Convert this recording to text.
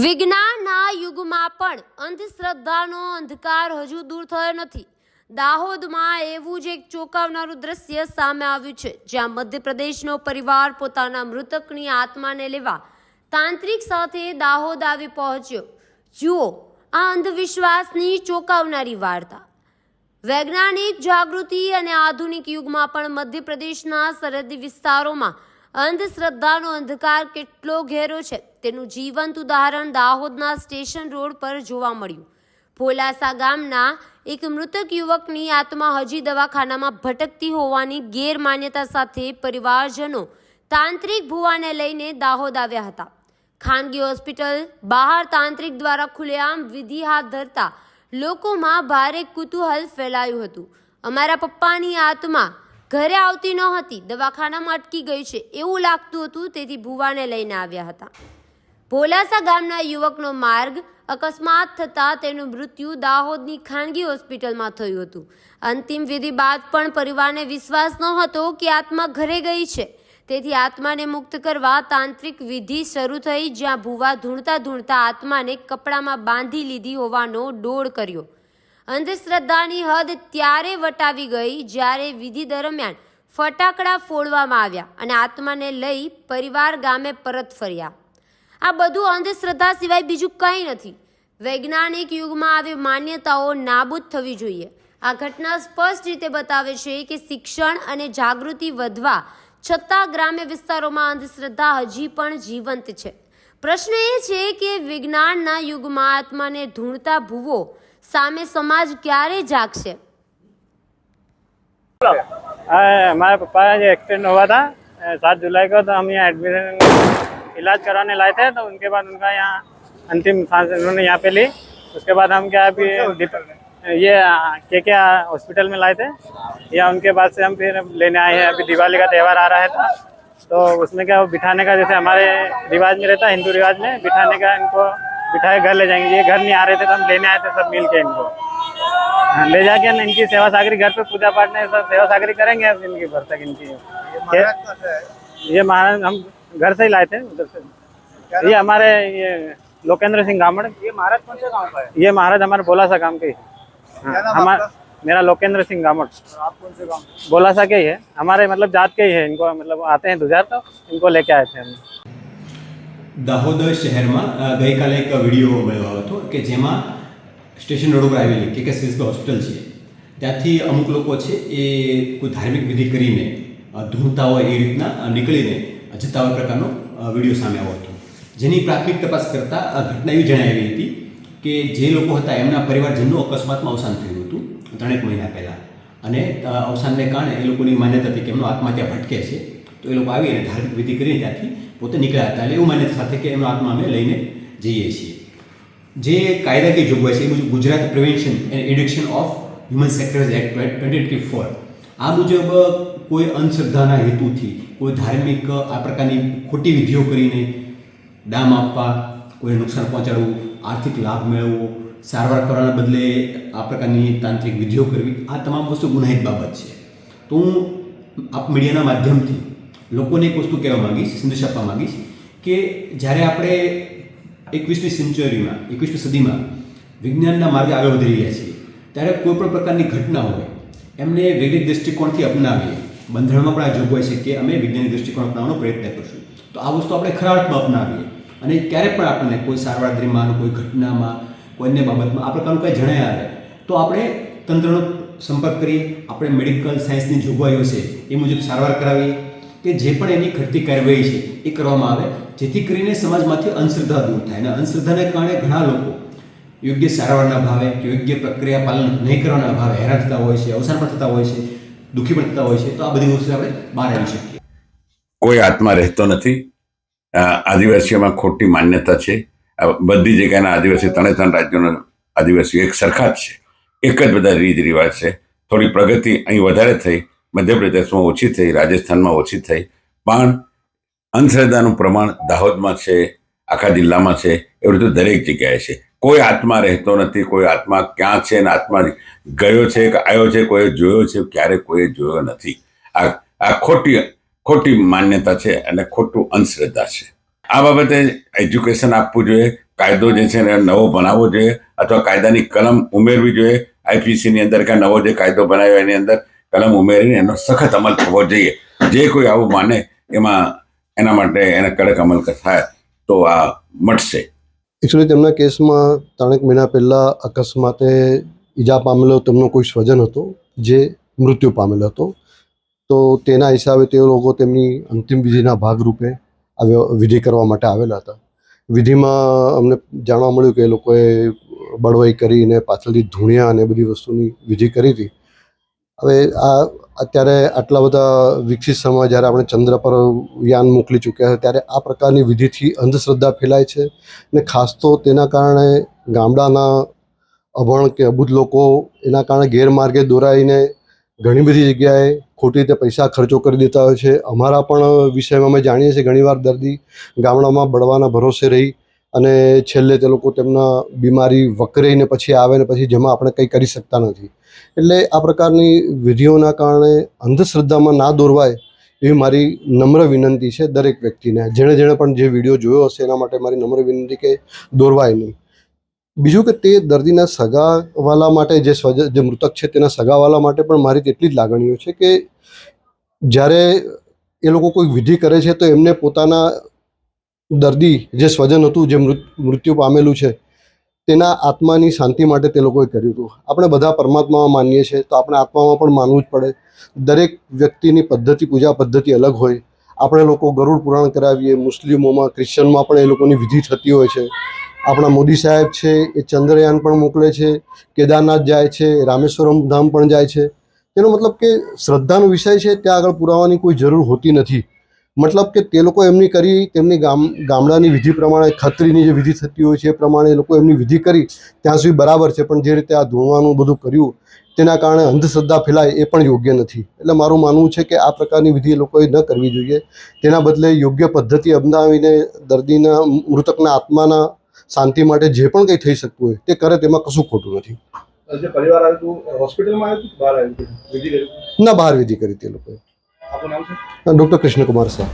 વિજ્ઞાનના યુગમાં પણ અંધશ્રદ્ધાનો અંધકાર હજુ દૂર થયો નથી. દાહોદમાં એવું જ એક ચોંકાવનારું દ્રશ્ય સામે આવ્યું છે, જ્યાં મધ્યપ્રદેશનો પરિવાર પોતાના મૃતકની આત્માને લેવા તાંત્રિક સાથે દાહોદ આવી પહોંચ્યો. જુઓ આ અંધવિશ્વાસની ચોંકાવનારી વાર્તા. વૈજ્ઞાનિક જાગૃતિ અને આધુનિક યુગમાં પણ મધ્યપ્રદેશના સરહદી વિસ્તારોમાં અંધશ્રદ્ધાનો અંધકાર કેટલો ઘેરો છે તેનું જીવંત ઉદાહરણ દાહોદના સ્ટેશન રોડ પર જોવા મળ્યું. ભોલાસા ગામના એક મૃતક યુવકની આત્મા હજી દવાખાનામાં ભટકતી હોવાની ગેરમાન્યતા સાથે પરિવારજનો તાંત્રિક ભુવાને લઈને દાહોદ આવ્યા હતા. ખાનગી હોસ્પિટલ બહાર તાંત્રિક દ્વારા ખુલ્લેઆમ વિધિ હાથ ધરતા લોકોમાં ભારે કુતૂહલ ફેલાયું હતું. અમારા પપ્પાની આત્મા ઘરે આવતી ન હતી, દવાખાનામાં અટકી ગઈ છે એવું લાગતું હતું, તેથી ભુવાને લઈને આવ્યા હતા. ભોલાસા ગામના યુવકનો માર્ગ અકસ્માત થતાં તેનું મૃત્યુ દાહોદની ખાનગી હોસ્પિટલમાં થયું હતું. અંતિમ વિધિ બાદ પણ પરિવારને વિશ્વાસ ન હતો કે આત્મા ઘરે ગઈ છે, તેથી આત્માને મુક્ત કરવા તાંત્રિક વિધિ શરૂ થઈ, જ્યાં ભુવા ધૂણતા ધૂણતા આત્માને કપડામાં બાંધી લીધી હોવાનો ડોળ કર્યો. અંધશ્રદ્ધાની હદ ત્યારે વટાવી ગઈ જ્યારે વિધિ દરમિયાન ફટાકડા ફોડવામાં આવ્યા અને આત્માને લઈ પરિવાર ગામે પરત ફર્યા. આ બધું અંધશ્રદ્ધા સિવાય બીજું કંઈ નથી. વૈજ્ઞાનિક યુગમાં આવી માન્યતાઓ નાબૂદ થવી જોઈએ. આ ઘટના સ્પષ્ટ રીતે બતાવે છે કે શિક્ષણ અને જાગૃતિ વધવા છતાં ગ્રામ્ય વિસ્તારોમાં અંધશ્રદ્ધા હજી પણ જીવંત છે. પ્રશ્ન એ છે કે વિજ્ઞાનના યુગમાં આત્માને ધૂણતા ભૂવો सामे समाज क्यारे जागसे. हमारे पापा जो एक्सीडेंट हुआ था 7 जुलाई को, तो हम यहाँ एडमिशन इलाज कराने लाए थे, तो उनके बाद उनका यहाँ अंतिम सांस उन्होंने यहाँ पे ली. उसके बाद हम क्या अभी ये क्या हॉस्पिटल में लाए थे, या उनके बाद से हम फिर लेने आए हैं. अभी दिवाली का त्यौहार आ रहा था, तो उसमें क्या बिठाने का, जैसे हमारे रिवाज में रहता है, हिंदू रिवाज में बिठाने का, इनको बिठाए घर ले जाएंगे. ये घर नहीं आ रहे थे तो हम लेने आए थे सब मिल के इनको ले जाके इनकी सेवा सागरी घर पे पूजा पाठ में सब सेवा सागरी करेंगे अब इनकी भर तक. इनकी ये महाराज हम घर से ही लाए थे उधर से. ये हमारे ये लोकेंद्र सिंह गामड़. ये महाराज कौन से गांव का है? ये महाराज हमारे बोलासा गांव के. हमारा मेरा लोकेंद्र सिंह गामड़. आप कौन से गांव? बोलासा के ही है, हमारे मतलब जात के ही है. इनको मतलब आते हैं दुजार, तो इनको लेके आए थे हम. દાહોદ શહેરમાં ગઈકાલે એક વિડીયો મળ્યો હતો કે જેમાં સ્ટેશન રોડ ઉપર આવેલી કે સિસ્કો હોસ્પિટલ છે ત્યાંથી અમુક લોકો છે એ કોઈ ધાર્મિક વિધિ કરીને ધૂણતા હોય એ રીતના નીકળીને જતા હોય પ્રકારનો વિડીયો સામે આવ્યો હતો. જેની પ્રાથમિક તપાસ કરતાં ઘટના એવી જણાવી હતી કે જે લોકો હતા એમના પરિવારજનનું અકસ્માતમાં અવસાન થયું હતું 3 મહિના પહેલાં, અને અવસાનને કારણે એ લોકોની માન્યતા હતી કે એમનો આત્મા ત્યાં ભટકે છે, તો એ લોકો આવી અને ધાર્મિક વિધિ કરીને ત્યાંથી પોતે નીકળ્યા હતા. એટલે એવું માન્યતા સાથે કે એમનો આત્મા અમે લઈને જઈએ છીએ. જે કાયદાકીય જોગવાઈ છે એ મુજબ Gujarat prevention and reduction of human secretaries act 2024 આ મુજબ કોઈ અંધશ્રદ્ધાના હેતુથી કોઈ ધાર્મિક આ પ્રકારની ખોટી વિધિઓ કરીને દામ આપવા, કોઈને નુકસાન પહોંચાડવું, આર્થિક લાભ મેળવવો, સારવાર કરવાના બદલે આ પ્રકારની તાંત્રિક વિધિઓ કરવી, આ તમામ વસ્તુ ગુનાહિત બાબત છે. તો હું આપ મીડિયાના માધ્યમથી લોકોને એક વસ્તુ કહેવા માંગીશ, સંદેશ આપવા માંગીશ કે જ્યારે આપણે 21મી સેન્ચુરીમાં 21મી સદીમાં વિજ્ઞાનના માર્ગે આગળ વધી રહ્યા છીએ, ત્યારે કોઈ પણ પ્રકારની ઘટના હોય એમને વૈજ્ઞાનિક દૃષ્ટિકોણથી અપનાવીએ. બંધારણમાં પણ આ જોગવાઈ છે કે અમે વૈજ્ઞાનિક દૃષ્ટિકોણ અપનાવવાનો પ્રયત્ન કરશું. તો આ વસ્તુ આપણે ખરા અર્થમાં અપનાવીએ અને ક્યારે પણ આપણને કોઈ સારવાર દરમિયાન, કોઈ ઘટનામાં, કોઈ અન્ય બાબતમાં આ પ્રકારનું કંઈ જણાય આવે તો આપણે તંત્રનો સંપર્ક કરીએ, આપણે મેડિકલ સાયન્સની જોગવાઈઓ છે એ મુજબ સારવાર કરાવીએ, કે જે પણ એની ઘટતી કાર્યવાહી છે એ કરવામાં આવે, જેથી કરીને સમાજમાંથી અંધશ્રદ્ધા દૂર થાય. અને અંધશ્રદ્ધાને કારણે ઘણા લોકો યોગ્ય સારવારના અભાવે, યોગ્ય પ્રક્રિયા પાલન નહીં કરવાના અભાવે હેરાન થતા હોય છે, અવસાન પણ થતા હોય છે, દુઃખી પણ થતા હોય છે. તો આ બધી વસ્તુ આપણે બહાર આવી શકીએ. કોઈ આત્મા રહેતો નથી. આદિવાસીઓમાં ખોટી માન્યતા છે. બધી જગ્યાના આદિવાસી 3 રાજ્યોના આદિવાસીઓ એક સરખા જ છે, એક જ બધા રીત રિવાજ છે. થોડી પ્રગતિ અહીં વધારે થઈ, મધ્યપ્રદેશમાં ઓછી થઈ, રાજસ્થાનમાં ઓછી થઈ, પણ અંધશ્રદ્ધાનું પ્રમાણ દાહોદમાં છે, આખા જિલ્લામાં છે, એવું બધું દરેક જગ્યાએ છે. કોઈ આત્મા રહેતો નથી. કોઈ આત્મા ક્યાં છે અને આત્મા ગયો છે કે આવ્યો છે કોઈ જોયો છે? ક્યારે કોઈ જોયો નથી. આ ખોટી માન્યતા છે અને ખોટું અંધશ્રદ્ધા છે. આ બાબતે એજ્યુકેશન આપવું જોઈએ, કાયદો જે છે ને નવો બનાવવો જોઈએ અથવા કાયદાની કલમ ઉમેરવી જોઈએ. આઈપીસીની અંદર કે નવો જે કાયદો બનાવ્યો એની અંદર કલમ ઉમેરીને એનો સખત અમલ થવો જોઈએ. જે કોઈ આવું માને એના માટે એને કડક અમલ થાય તો આ મટશે. એકચ્યુઅલી તેમના કેસમાં 3 મહિના પહેલાં અકસ્માતે ઈજા પામેલો તેમનો કોઈ સ્વજન હતો જે મૃત્યુ પામેલો હતો. તો તેના હિસાબે તે લોકો તેમની અંતિમ વિધિના ભાગરૂપે વિધિ કરવા માટે આવેલા હતા. વિધિમાં અમને જાણવા મળ્યું કે એ લોકોએ બળવાઈ કરીને પાછળથી ધૂણિયા અને બધી વસ્તુની વિધિ કરી હતી. હવે આ અત્યારે આટલા બધા વિકસિત સમય જ્યારે આપણે ચંદ્ર પર યાન મોકલી ચૂક્યા છે ત્યારે આ પ્રકારની વિધિથી અંધશ્રદ્ધા ફેલાય છે ને ખાસ તો તેના કારણે ગામડાના અભણ કે અબૂધ લોકો એના કારણે ગેરમાર્ગે દોરાઈને ઘણી બધી જગ્યાએ ખોટી રીતે પૈસા ખર્ચો કરી દેતા હોય છે. અમારા પણ વિષયમાં અમે જાણીએ છીએ ઘણીવાર દર્દી ગામડામાં બળવાના ભરોસે રહી અને છેલ્લે તે લોકો તેમના બીમારી વકરીને પછી આવે ને પછી જેમાં આપણે કંઈ કરી શકતા નથી. એટલે આ પ્રકારની વિધિઓના કારણે અંધશ્રદ્ધામાં ના દોરવાય એવી મારી નમ્ર વિનંતી છે દરેક વ્યક્તિને. જેણે પણ જે વિડીયો જોયો હશે એના માટે મારી નમ્ર વિનંતી કે દોરવાય નહીં. બીજું કે તે દર્દીના સગાવાલા માટે જે મૃતક છે તેના સગાવાલા માટે પણ મારી તેટલી જ લાગણીઓ છે કે જ્યારે એ લોકો કોઈ વિધિ કરે છે તો એમને પોતાના દર્દી જે સ્વજન હતું જે મૃત્યુ પામેલું છે તેના આત્માની શાંતિ માટે તે લોકોએ કર્યું હતું. આપણે બધા પરમાત્મામાં માનીએ છીએ તો આપણે આત્મામાં પણ માનવું જ પડે. દરેક વ્યક્તિની પદ્ધતિ પૂજા પદ્ધતિ અલગ હોય. આપણે લોકો ગરુડ પુરાણ કરાવીએ, મુસ્લિમોમાં ક્રિશ્ચનમાં પણ એ લોકોની વિધિ થતી હોય છે. આપણા મોદી સાહેબ છે એ ચંદ્રયાન પણ મોકલે છે, કેદારનાથ જાય છે, રામેશ્વરમ ધામ પણ જાય છે. તેનો મતલબ કે શ્રદ્ધાનો વિષય છે ત્યાં આગળ પુરાવાની કોઈ જરૂર હોતી નથી. મતલબ કે તે લોકો એમની કરી તેમની ગામડાની વિધિ પ્રમાણે ખત્રીની જે વિધિ થતી હોય છે એ પ્રમાણે એ લોકો એમની વિધિ કરી ત્યાં સુધી બરાબર છે. પણ જે રીતે આ ધૂણવાનું બધું કર્યું તેના કારણે અંધશ્રદ્ધા ફેલાય એ પણ યોગ્ય નથી. એટલે મારું માનવું છે કે આ પ્રકારની વિધિ એ લોકોએ ન કરવી જોઈએ. તેના બદલે યોગ્ય પદ્ધતિ અપનાવીને દર્દીના મૃતકના આત્માના શાંતિ માટે જે પણ કંઈ થઈ શકતું હોય તે કરે તેમાં કશું ખોટું નથી. જે પરિવાર આવ્યું હતું હોસ્પિટલમાં આવ્યું હતું બહાર આવ્યું હતું વિધિ કરી? ના, બહાર વિધિ કરી તે લોકોએ. આપનું નામ છે? ડૉક્ટર કૃષ્ણકુમાર શાહ.